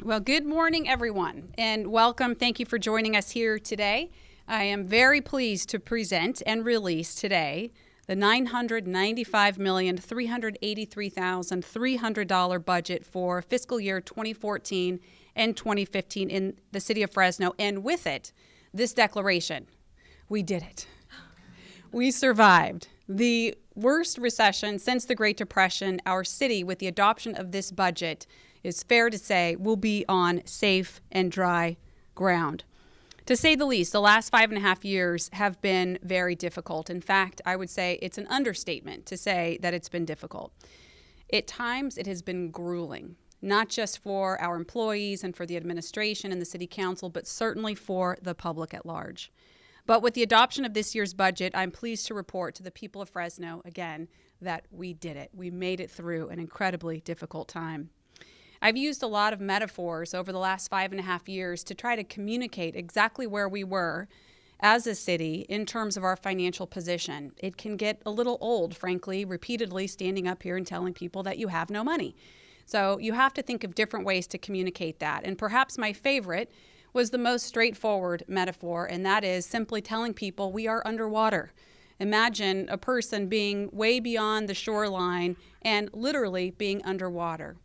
Well, good morning, everyone, and welcome. Thank you for joining us here today. I am very pleased to present and release today the $995,383,300 budget for fiscal year 2014 and 2015 in the city of Fresno, and with it, this declaration: we did it. We survived the worst recession since the Great Depression. Our city, with the adoption of this budget, is fair to say will be on safe and dry ground. To say the least, the last 5.5 years have been very difficult. In fact, I would say it's an understatement to say that it's been difficult. At times, it has been grueling, not just for our employees and for the administration and the city council, but certainly for the public at large. But with the adoption of this year's budget, I'm pleased to report to the people of Fresno, again, that we did it. We made it through an incredibly difficult time. I've used a lot of metaphors over the last 5.5 years to try to communicate exactly where we were as a city in terms of our financial position. It can get a little old, frankly, repeatedly standing up here and telling people that you have no money. So you have to think of different ways to communicate that. And perhaps my favorite was the most straightforward metaphor, and that is simply telling people we are underwater. Imagine a person being way beyond the shoreline and literally being underwater.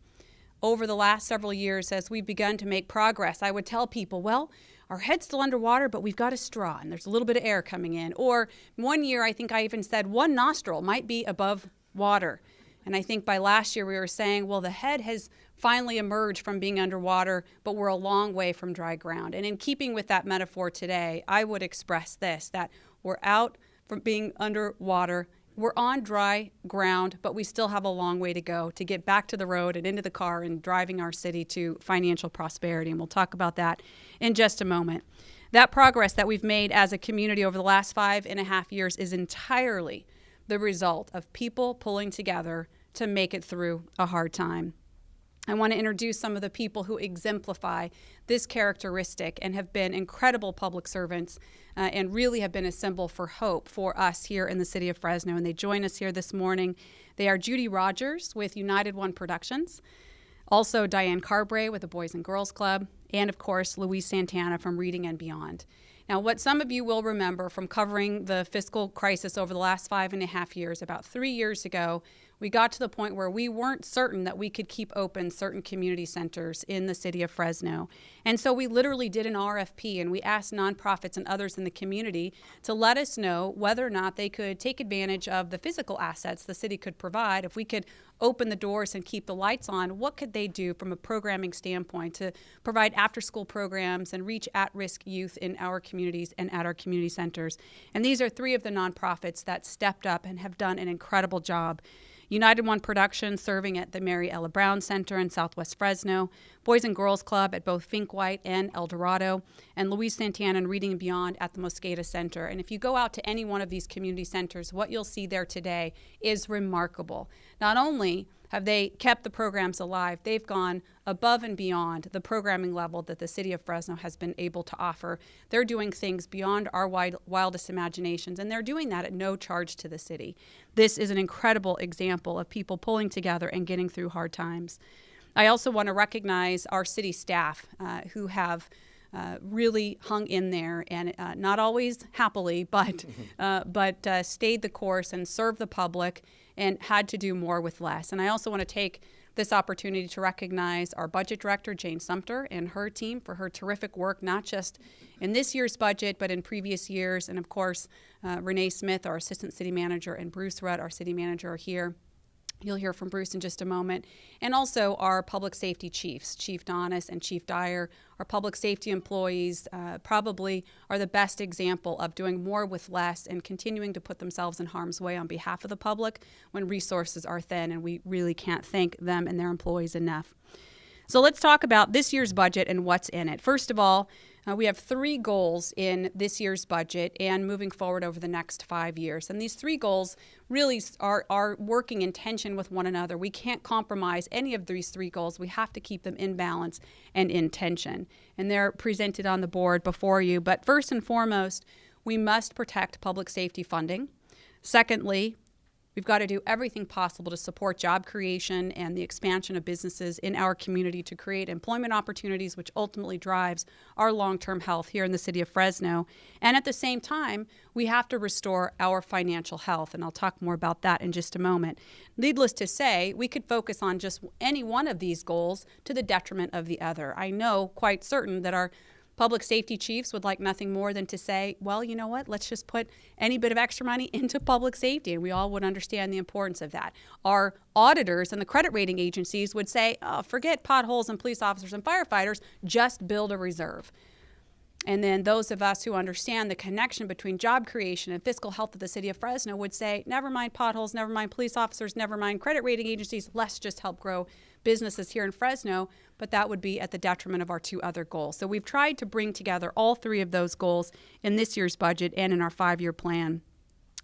Over the last several years, as we've begun to make progress, I would tell people, well, our head's still underwater, but we've got a straw and there's a little bit of air coming in. Or one year, I think I even said one nostril might be above water. And I think by last year we were saying, well, the head has finally emerged from being underwater, but we're a long way from dry ground. And in keeping with that metaphor today, I would express this, that we're out from being underwater. We're on dry ground, but we still have a long way to go to get back to the road and into the car and driving our city to financial prosperity. And we'll talk about that in just a moment. That progress that we've made as a community over the last 5.5 years is entirely the result of people pulling together to make it through a hard time. I want to introduce some of the people who exemplify this characteristic and have been incredible public servants and really have been a symbol for hope for us here in the city of Fresno. And they join us here this morning. They are Judy Rogers with United One Productions, also Diane Carbray with the Boys and Girls Club, and of course, Louise Santana from Reading and Beyond. Now, what some of you will remember from covering the fiscal crisis over the last 5.5 years, about 3 years ago, we got to the point where we weren't certain that we could keep open certain community centers in the city of Fresno. And so we literally did an RFP, and we asked nonprofits and others in the community to let us know whether or not they could take advantage of the physical assets the city could provide. If we could open the doors and keep the lights on, what could they do from a programming standpoint to provide after-school programs and reach at-risk youth in our communities and at our community centers? And these are 3 of the nonprofits that stepped up and have done an incredible job. United One Productions serving at the Mary Ella Brown Center in Southwest Fresno, Boys and Girls Club at both Fink White and El Dorado, and Louise Santana and Reading and Beyond at the Mosqueda Center. And if you go out to any one of these community centers, what you'll see there today is remarkable. Not only have they kept the programs alive, they've gone above and beyond the programming level that the city of Fresno has been able to offer. They're doing things beyond our wildest imaginations, and they're doing that at no charge to the city. This is an incredible example of people pulling together and getting through hard times. I also want to recognize our city staff who have really hung in there, and not always happily, but stayed the course and served the public and had to do more with less. And I also want to take this opportunity to recognize our budget director, Jane Sumter, and her team for her terrific work, not just in this year's budget, but in previous years. And of course, Renee Smith, our assistant city manager, and Bruce Rudd, our city manager, are here. You'll hear from Bruce in just a moment. And also our public safety chiefs, Chief Donis and Chief Dyer. Our public safety employees probably are the best example of doing more with less and continuing to put themselves in harm's way on behalf of the public when resources are thin, and we really can't thank them and their employees enough. So let's talk about this year's budget and what's in it. First of all, we have 3 goals in this year's budget and moving forward over the next 5 years. And these 3 goals really are working in tension with one another. We can't compromise any of these 3 goals. We have to keep them in balance and in tension. And they're presented on the board before you. But first and foremost, we must protect public safety funding. Secondly, We've got to do everything possible to support job creation and the expansion of businesses in our community to create employment opportunities, which ultimately drives our long-term health here in the city of Fresno. And at the same time, we have to restore our financial health, and I'll talk more about that in just a moment. Needless to say, we could focus on just any one of these goals to the detriment of the other. I know quite certain that our public safety chiefs would like nothing more than to say, well, you know what, let's just put any bit of extra money into public safety, and we all would understand the importance of that. Our auditors and the credit rating agencies would say, oh, forget potholes and police officers and firefighters, just build a reserve. And then those of us who understand the connection between job creation and fiscal health of the city of Fresno would say, never mind potholes, never mind police officers, never mind credit rating agencies, let's just help grow businesses here in Fresno, but that would be at the detriment of our two other goals. So we've tried to bring together all three of those goals in this year's budget and in our 5-year plan.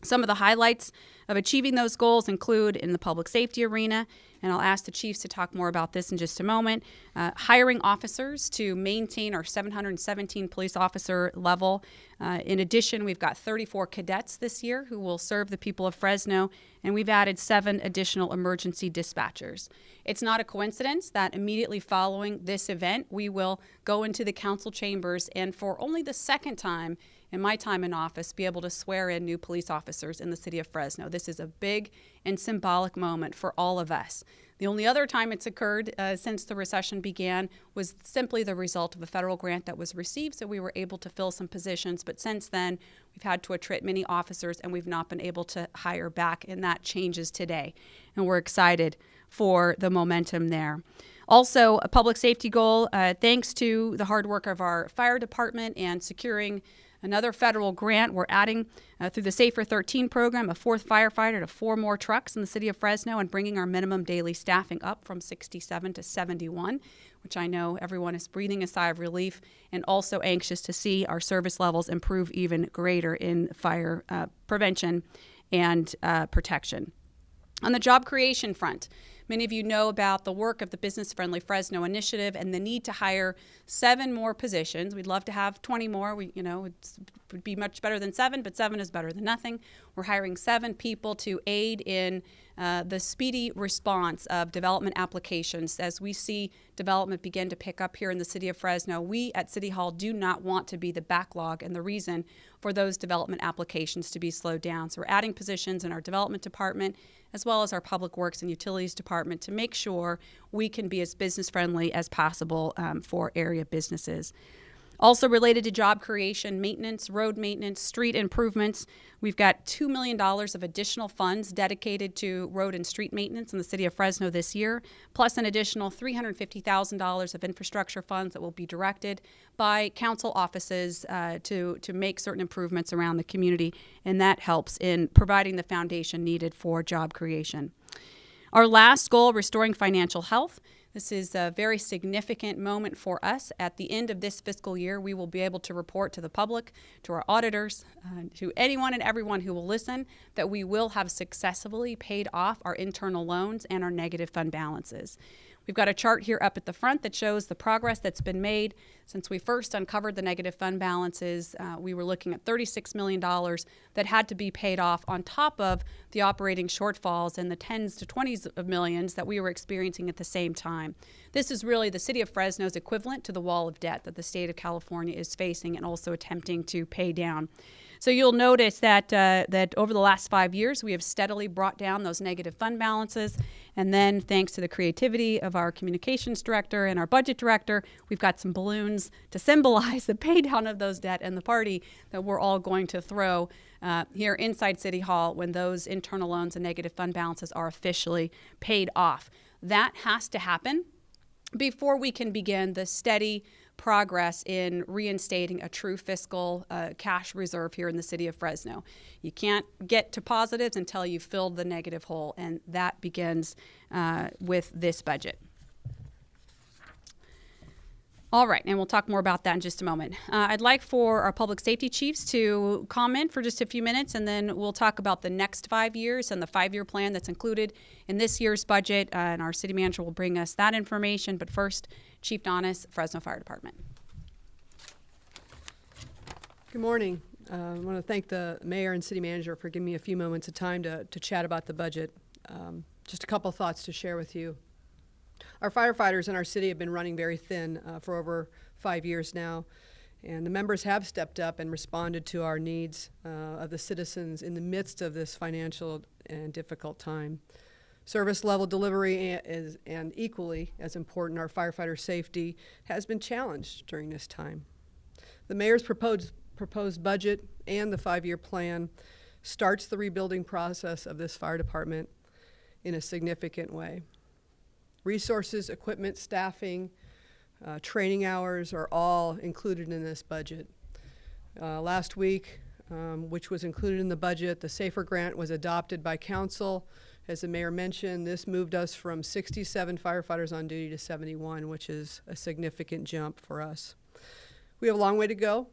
Some of the highlights of achieving those goals include in the public safety arena, and I'll ask the chiefs to talk more about this in just a moment, hiring officers to maintain our 717 police officer level. In addition, we've got 34 cadets this year who will serve the people of Fresno, and we've added 7 additional emergency dispatchers. It's not a coincidence that immediately following this event, we will go into the council chambers and for only the second time in my time in office, be able to swear in new police officers in the city of Fresno. This is a big and symbolic moment for all of us. The only other time it's occurred since the recession began was simply the result of a federal grant that was received, so we were able to fill some positions. But since then, we've had to attrit many officers, and we've not been able to hire back, and that changes today. And we're excited for the momentum there. Also, a public safety goal, thanks to the hard work of our fire department and securing another federal grant, we're adding through the Safer 13 program a 4th firefighter to 4 more trucks in the city of Fresno and bringing our minimum daily staffing up from 67 to 71, which I know everyone is breathing a sigh of relief and also anxious to see our service levels improve even greater in fire prevention and protection. On the job creation front, many of you know about the work of the Business Friendly Fresno Initiative and the need to hire 7 more positions. We'd love to have 20 more. It would be much better than 7, but 7 is better than nothing. We're hiring 7 people to aid in the speedy response of development applications. As we see development begin to pick up here in the city of Fresno, we at City Hall do not want to be the backlog and the reason for those development applications to be slowed down. So we're adding positions in our development department as well as our Public Works and Utilities Department to make sure we can be as business friendly as possible for area businesses. Also related to job creation, maintenance, road maintenance, street improvements, we've got $2 million of additional funds dedicated to road and street maintenance in the city of Fresno this year, plus an additional $350,000 of infrastructure funds that will be directed by council offices to make certain improvements around the community, and that helps in providing the foundation needed for job creation. Our last goal, restoring financial health. This is a very significant moment for us. At the end of this fiscal year, we will be able to report to the public, to our auditors, to anyone and everyone who will listen, that we will have successfully paid off our internal loans and our negative fund balances. We've got a chart here up at the front that shows the progress that's been made since we first uncovered the negative fund balances. We were looking at $36 million that had to be paid off on top of the operating shortfalls and the tens to 20s of millions that we were experiencing at the same time. This is really the city of Fresno's equivalent to the wall of debt that the state of California is facing and also attempting to pay down. So you'll notice that over the last 5 years, we have steadily brought down those negative fund balances. And then thanks to the creativity of our communications director and our budget director, we've got some balloons to symbolize the pay down of those debt and the party that we're all going to throw here inside City Hall when those internal loans and negative fund balances are officially paid off. That has to happen before we can begin the steady progress in reinstating a true fiscal cash reserve here in the city of Fresno. You can't get to positives until you've filled the negative hole, and that begins with this budget. All right, and we'll talk more about that in just a moment. I'd like for our public safety chiefs to comment for just a few minutes, and then we'll talk about the next 5 years and the 5-year plan that's included in this year's budget, and our city manager will bring us that information. But first, Chief Donis, Fresno Fire Department. Good morning. I want to thank the mayor and city manager for giving me a few moments of time to chat about the budget. Just a couple thoughts to share with you. Our firefighters in our city have been running very thin for over 5 years now, and the members have stepped up and responded to our needs of the citizens in the midst of this financial and difficult time. Service level delivery and equally as important, our firefighter safety has been challenged during this time. The mayor's proposed budget and the 5-year plan starts the rebuilding process of this fire department in a significant way. Resources, equipment, staffing, training hours are all included in this budget. Last week, which was included in the budget, the SAFER grant was adopted by council. As the mayor mentioned, this moved us from 67 firefighters on duty to 71, which is a significant jump for us. We have a long way to go,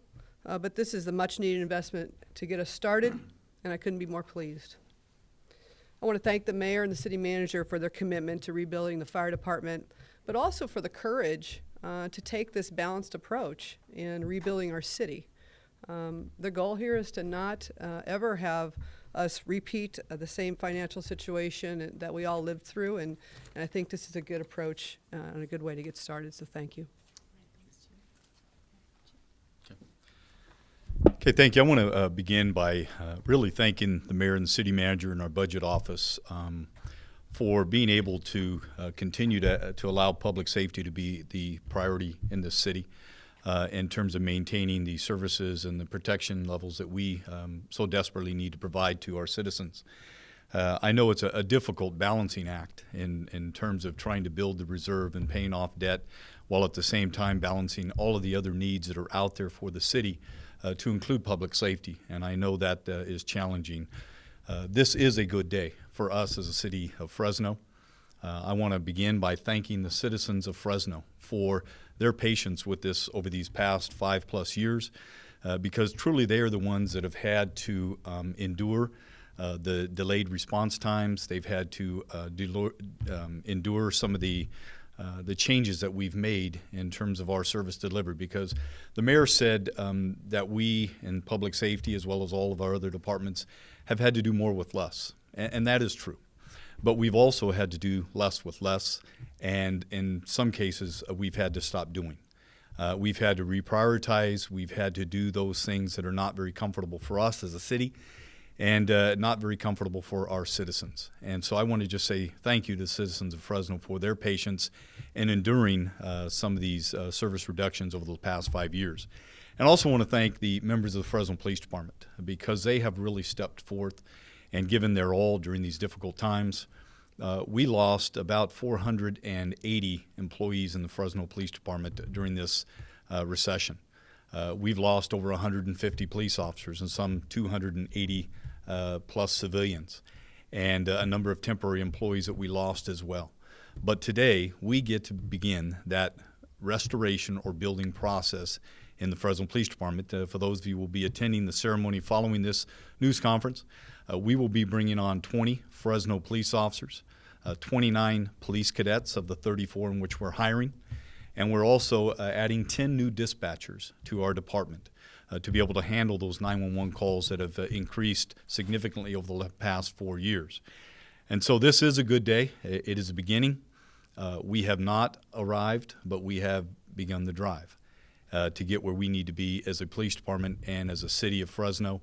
but this is the much-needed investment to get us started, and I couldn't be more pleased. I want to thank the mayor and the city manager for their commitment to rebuilding the fire department, but also for the courage to take this balanced approach in rebuilding our city. The goal here is to not ever have us repeat the same financial situation that we all lived through, and I think this is a good approach and a good way to get started, so thank you. Okay, thank you. I want to begin by really thanking the mayor and the city manager and our budget office for being able to continue to allow public safety to be the priority in this city in terms of maintaining the services and the protection levels that we so desperately need to provide to our citizens. I know it's a difficult balancing act in terms of trying to build the reserve and paying off debt while at the same time balancing all of the other needs that are out there for the city to include public safety, and I know that is challenging. This is a good day for us as a city of Fresno. I want to begin by thanking the citizens of Fresno for their patience with this over these past 5+ years, because truly they are the ones that have had to endure the delayed response times. They've had to endure some of the changes that we've made in terms of our service delivery, because the mayor said that we in public safety, as well as all of our other departments, have had to do more with less, and that is true. But we've also had to do less with less, and in some cases we've had to stop doing. We've had to reprioritize. We've had to do those things that are not very comfortable for us as a city, and not very comfortable for our citizens. And so I want to just say thank you to the citizens of Fresno for their patience in enduring some of these service reductions over the past 5 years. And I also want to thank the members of the Fresno Police Department, because they have really stepped forth and given their all during these difficult times. We lost about 480 employees in the Fresno Police Department during this recession. We've lost over 150 police officers and some 280 plus civilians, and a number of temporary employees that we lost as well. But today we get to begin that restoration or building process in the Fresno Police Department. For those of you who will be attending the ceremony following this news conference, we will be bringing on 20 Fresno police officers, 29 police cadets of the 34 in which we're hiring, and we're also adding 10 new dispatchers to our department to be able to handle those 911 calls that have increased significantly over the past 4 years. And so this is a good day. It is a beginning. We have not arrived, but we have begun the drive to get where we need to be as a police department and as a city of Fresno.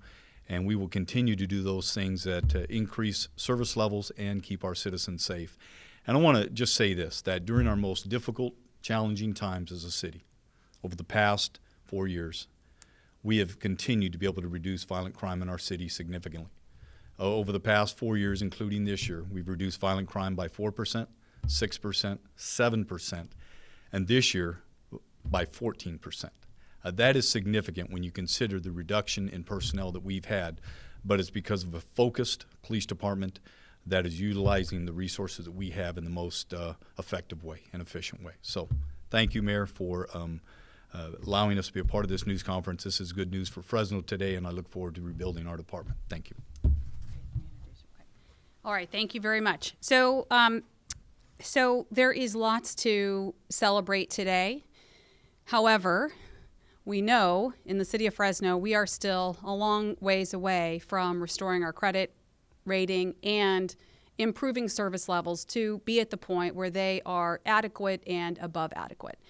And we will continue to do those things that increase service levels and keep our citizens safe. And I want to just say this, that during our most difficult, challenging times as a city, over the past 4 years, we have continued to be able to reduce violent crime in our city significantly. Over the past 4 years, including this year, we've reduced violent crime by 4%, 6%, 7%, and this year by 14%. That is significant when you consider the reduction in personnel that we've had, but it's because of a focused police department that is utilizing the resources that we have in the most effective way and efficient way. So thank you, Mayor, for allowing us to be a part of this news conference. This is good news for Fresno today, and I look forward to rebuilding our department. Thank you. All right, thank you very much. So there is lots to celebrate today. However, we know in the city of Fresno, we are still a long ways away from restoring our credit rating and improving service levels to be at the point where they are adequate and above adequate.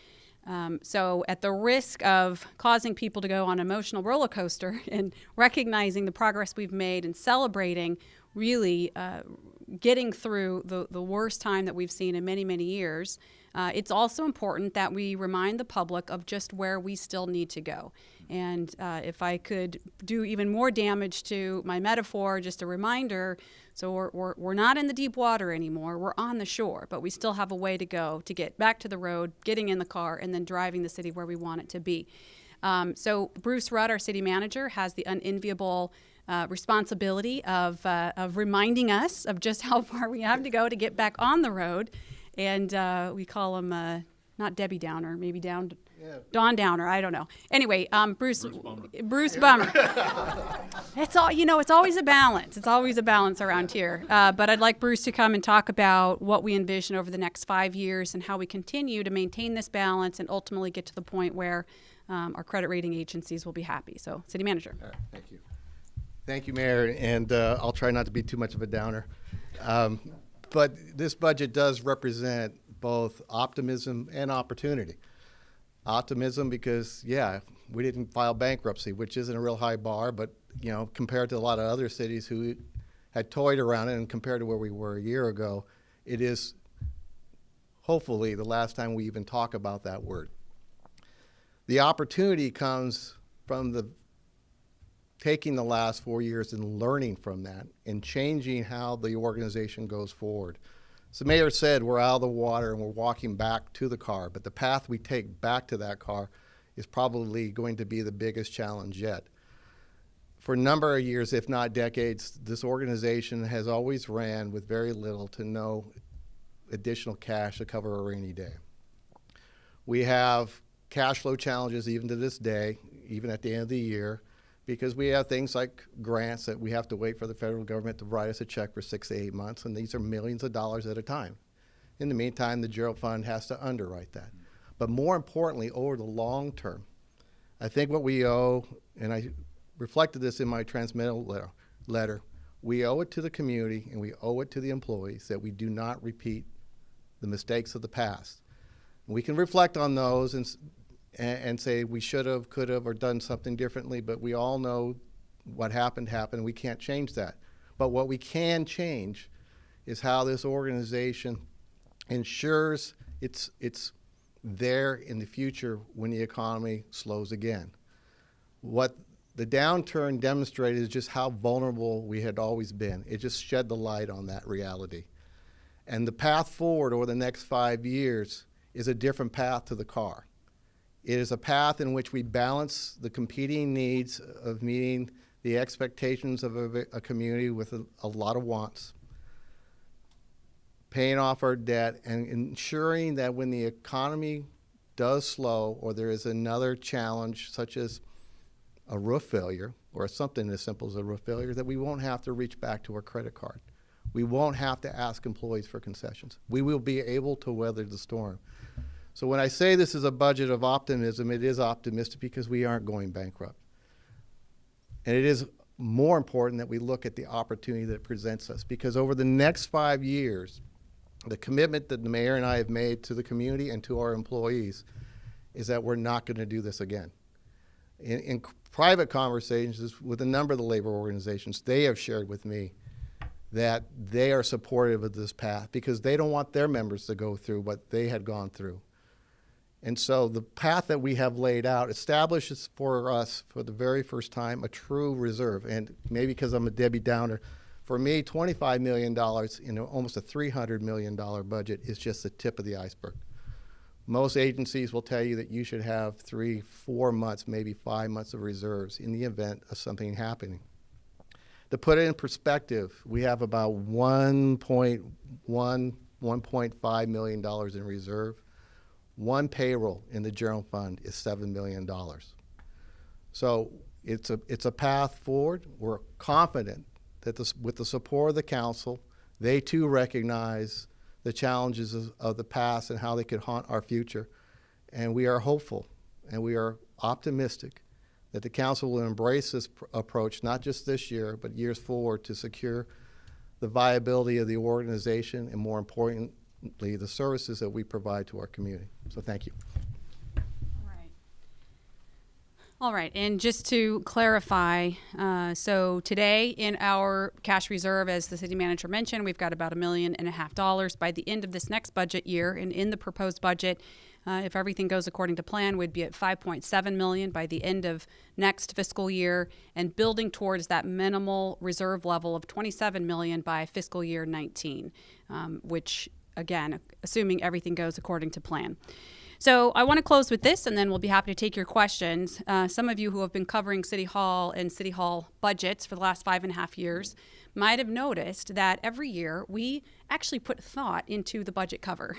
So at the risk of causing people to go on an emotional roller coaster and recognizing the progress we've made and celebrating really getting through the worst time that we've seen in many, many years, it's also important that we remind the public of just where we still need to go. And if I could do even more damage to my metaphor, just a reminder, so we're not in the deep water anymore, we're on the shore, but we still have a way to go to get back to the road, getting in the car, and then driving the city where we want it to be. So Bruce Rudd, our city manager, has the unenviable responsibility of reminding us of just how far we have to go to get back on the road. And we call him not Debbie Downer, maybe Dawn Downer, I don't know. Anyway, Bruce Bummer. It's all, it's always a balance. It's always a balance around here. But I'd like Bruce to come and talk about what we envision over the next 5 years and how we continue to maintain this balance and ultimately get to the point where our credit rating agencies will be happy. So, City Manager. Thank you. Thank you, Mayor, and I'll try not to be too much of a downer. But this budget does represent both optimism and opportunity. Optimism because, yeah, we didn't file bankruptcy, which isn't a real high bar, but, compared to a lot of other cities who had toyed around it and compared to where we were a year ago, it is hopefully the last time we even talk about that word. The opportunity comes from taking the last 4 years and learning from that and changing how the organization goes forward. As the mayor said, we're out of the water and we're walking back to the car, but the path we take back to that car is probably going to be the biggest challenge yet. For a number of years, if not decades, this organization has always ran with very little to no additional cash to cover a rainy day. We have cash flow challenges even to this day, even at the end of the year, because we have things like grants that we have to wait for the federal government to write us a check for 6 to 8 months, and these are millions of dollars at a time. In the meantime, the general fund has to underwrite that. But more importantly, over the long term, I think what we owe, and I reflected this in my transmittal letter, we owe it to the community and we owe it to the employees that we do not repeat the mistakes of the past. We can reflect on those and say we should have, could have, or done something differently, but we all know what happened. We can't change that. But what we can change is how this organization ensures it's there in the future when the economy slows again. What the downturn demonstrated is just how vulnerable we had always been. It just shed the light on that reality. And the path forward over the next 5 years is a different path to the car. It is a path in which we balance the competing needs of meeting the expectations of a community with a lot of wants, paying off our debt, and ensuring that when the economy does slow or there is another challenge such as a roof failure or something as simple as a roof failure, that we won't have to reach back to our credit card. We won't have to ask employees for concessions. We will be able to weather the storm. So when I say this is a budget of optimism, it is optimistic because we aren't going bankrupt. And it is more important that we look at the opportunity that presents us, because over the next 5 years, the commitment that the mayor and I have made to the community and to our employees is that we're not going to do this again. In private conversations with a number of the labor organizations, they have shared with me that they are supportive of this path because they don't want their members to go through what they had gone through. And so the path that we have laid out establishes for us, for the very first time, a true reserve. And maybe because I'm a Debbie Downer, for me, $25 million in almost a $300 million budget is just the tip of the iceberg. Most agencies will tell you that you should have 3, 4 months, maybe 5 months of reserves in the event of something happening. To put it in perspective, we have about $1.5 million in reserve. One payroll in the general fund is $7 million. So it's a path forward. We're confident that with the support of the council, they too recognize the challenges of the past and how they could haunt our future. And we are hopeful and we are optimistic that the council will embrace this approach, not just this year, but years forward, to secure the viability of the organization and, more importantly, the services that we provide to our community. So thank you. All right, and just to clarify, so today in our cash reserve, as the city manager mentioned, we've got about $1.5 million. By the end of this next budget year, and in the proposed budget, if everything goes according to plan, we'd be at $5.7 million by the end of next fiscal year, and building towards that minimal reserve level of $27 million by fiscal year 19, which, again, assuming everything goes according to plan. So I want to close with this, and then we'll be happy to take your questions. Some of you who have been covering City Hall and City Hall budgets for the last 5.5 years might have noticed that every year we actually put thought into the budget cover.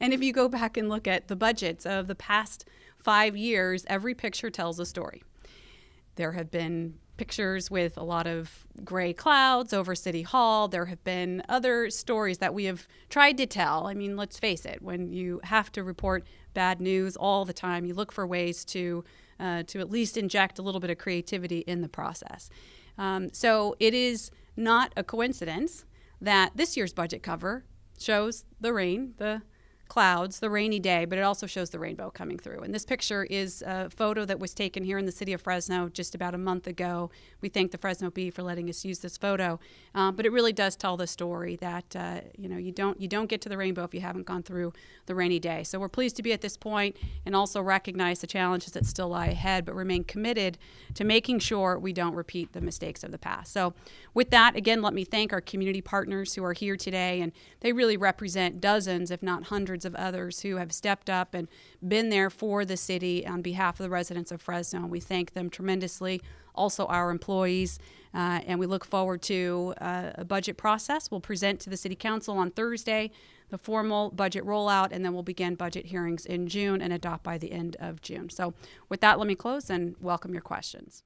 And if you go back and look at the budgets of the past 5 years, every picture tells a story. There have been pictures with a lot of gray clouds over City Hall. There have been other stories that we have tried to tell. I mean, let's face it, when you have to report bad news all the time, you look for ways to at least inject a little bit of creativity in the process. So it is not a coincidence that this year's budget cover shows the rain, the clouds, the rainy day, but it also shows the rainbow coming through. And this picture is a photo that was taken here in the city of Fresno just about a month ago. We thank the Fresno Bee for letting us use this photo, but it really does tell the story that you don't get to the rainbow if you haven't gone through the rainy day. So we're pleased to be at this point and also recognize the challenges that still lie ahead, but remain committed to making sure we don't repeat the mistakes of the past. So with that, again, let me thank our community partners who are here today, and they really represent dozens, if not hundreds, of others who have stepped up and been there for the city on behalf of the residents of Fresno. And we thank them tremendously. Also our employees, and we look forward to a budget process. We'll present to the City Council on Thursday the formal budget rollout, and then we'll begin budget hearings in June and adopt by the end of June. So with that, let me close and welcome your questions.